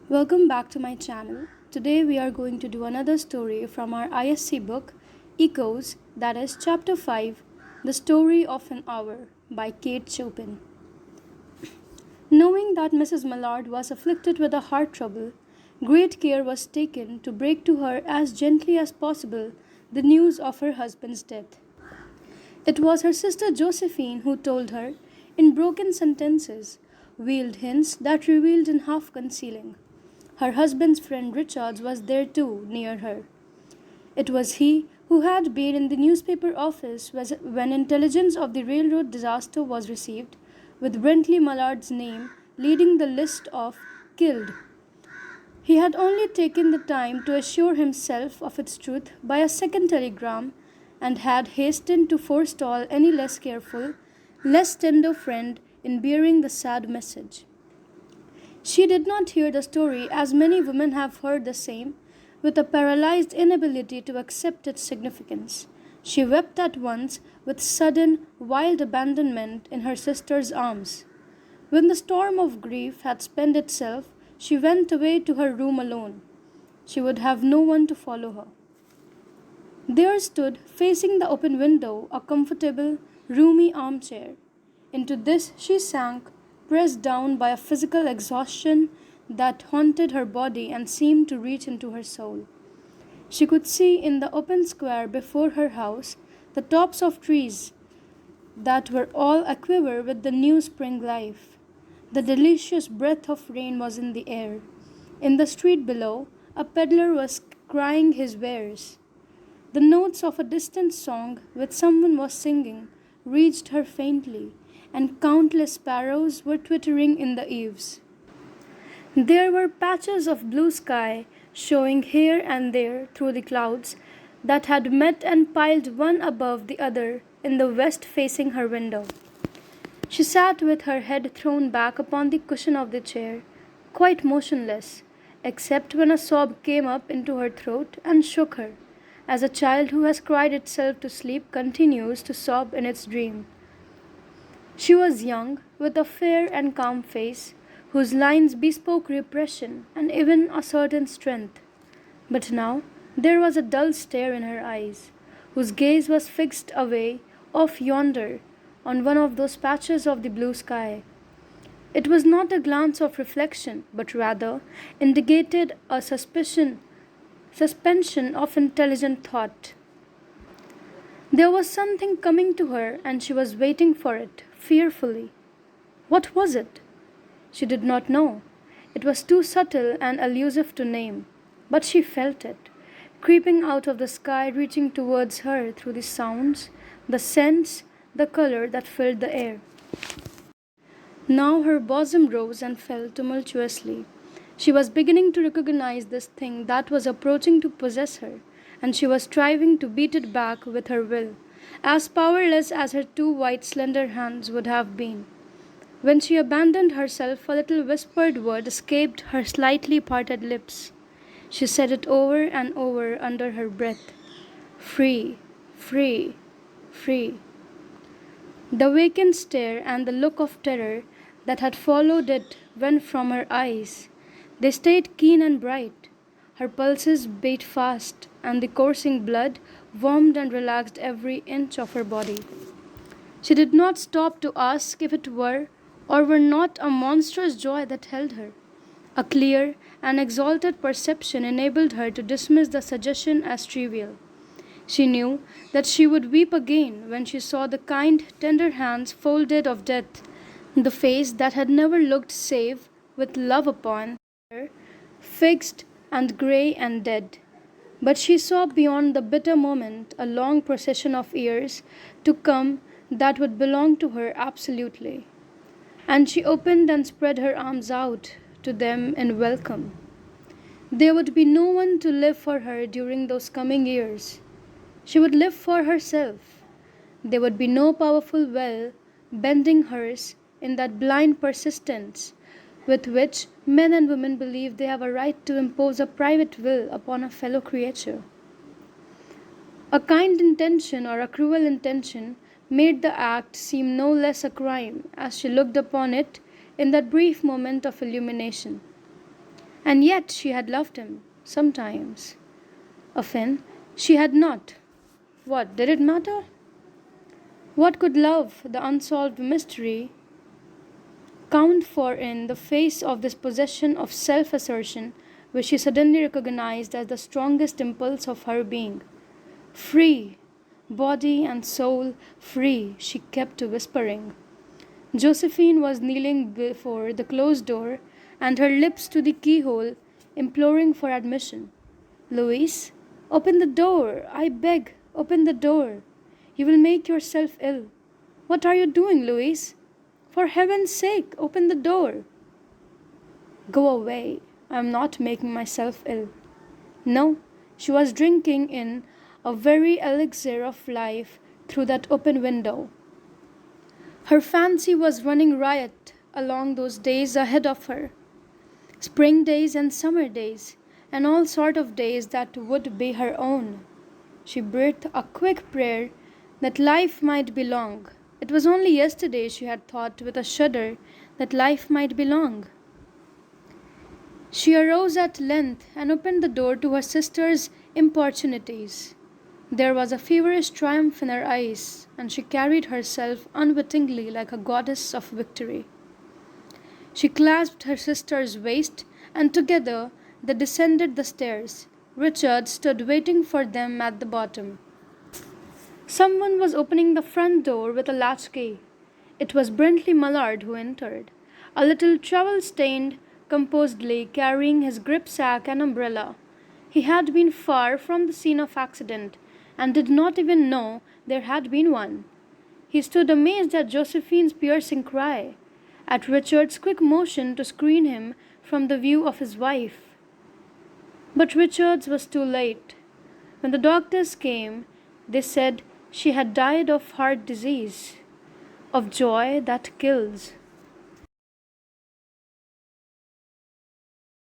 Welcome back to my channel. Today we are going to do another story from our ISC book, Echoes, that is Chapter 5, The Story of an Hour by Kate Chopin. Knowing that Mrs. Mallard was afflicted with a heart trouble, great care was taken to break to her as gently as possible the news of her husband's death. It was her sister Josephine who told her, in broken sentences, veiled hints that revealed in half concealing. Her husband's friend Richards was there too, near her. It was he who had been in the newspaper office when intelligence of the railroad disaster was received, with Brentley Mallard's name leading the list of killed. He had only taken the time to assure himself of its truth by a second telegram and had hastened to forestall any less careful, less tender friend in bearing the sad message. She did not hear the story as many women have heard the same, with a paralyzed inability to accept its significance. She wept at once with sudden, wild abandonment in her sister's arms. When the storm of grief had spent itself, she went away to her room alone. She would have no one to follow her. There stood, facing the open window, a comfortable, roomy armchair. Into this she sank, pressed down by a physical exhaustion that haunted her body and seemed to reach into her soul. She could see in the open square before her house the tops of trees that were all aquiver with the new spring life. The delicious breath of rain was in the air. In the street below, a peddler was crying his wares. The notes of a distant song which someone was singing reached her faintly, and countless sparrows were twittering in the eaves. There were patches of blue sky showing here and there through the clouds that had met and piled one above the other in the west facing her window. She sat with her head thrown back upon the cushion of the chair, quite motionless, except when a sob came up into her throat and shook her, as a child who has cried itself to sleep continues to sob in its dream. She was young, with a fair and calm face, whose lines bespoke repression and even a certain strength. But now there was a dull stare in her eyes, whose gaze was fixed away off yonder on one of those patches of the blue sky. It was not a glance of reflection, but rather indicated a suspension of intelligent thought. There was something coming to her, and she was waiting for it, fearfully. What was it? She did not know. It was too subtle and elusive to name, but she felt it, creeping out of the sky, reaching towards her through the sounds, the scents, the color that filled the air. Now her bosom rose and fell tumultuously. She was beginning to recognize this thing that was approaching to possess her, and she was striving to beat it back with her will, as powerless as her two white slender hands would have been. When she abandoned herself, a little whispered word escaped her slightly parted lips. She said it over and over under her breath. Free, free, free. The vacant stare and the look of terror that had followed it went from her eyes. They stayed keen and bright. Her pulses beat fast, and the coursing blood warmed and relaxed every inch of her body. She did not stop to ask if it were or were not a monstrous joy that held her. A clear and exalted perception enabled her to dismiss the suggestion as trivial. She knew that she would weep again when she saw the kind, tender hands folded of death, the face that had never looked save with love upon her, fixed and grey and dead. But she saw beyond the bitter moment a long procession of years to come that would belong to her absolutely. And she opened and spread her arms out to them in welcome. There would be no one to live for her during those coming years. She would live for herself. There would be no powerful will bending hers in that blind persistence with which men and women believe they have a right to impose a private will upon a fellow creature. A kind intention or a cruel intention made the act seem no less a crime as she looked upon it in that brief moment of illumination. And yet she had loved him, sometimes. Often she had not. What did it matter? What could love, the unsolved mystery, count for in the face of this possession of self assertion which she suddenly recognized as the strongest impulse of her being? Free, body and soul free, she kept whispering. Josephine was kneeling before the closed door and her lips to the keyhole, imploring for admission. Louise, open the door, I beg, open the door. You will make yourself ill. What are you doing, Louise? For heaven's sake, open the door. Go away. I am not making myself ill. No, she was drinking in a very elixir of life through that open window. Her fancy was running riot along those days ahead of her. Spring days and summer days, and all sort of days that would be her own. She breathed a quick prayer that life might be long. It was only yesterday she had thought with a shudder that life might be long. She arose at length and opened the door to her sister's importunities. There was a feverish triumph in her eyes, and she carried herself unwittingly like a goddess of victory. She clasped her sister's waist, and together they descended the stairs. Richard stood waiting for them at the bottom. Someone was opening the front door with a latchkey. It was Brentley Mallard who entered, a little travel-stained, composedly carrying his gripsack and umbrella. He had been far from the scene of accident, and did not even know there had been one. He stood amazed at Josephine's piercing cry, at Richard's quick motion to screen him from the view of his wife. But Richard's was too late. When the doctors came, they said she had died of heart disease, of joy that kills.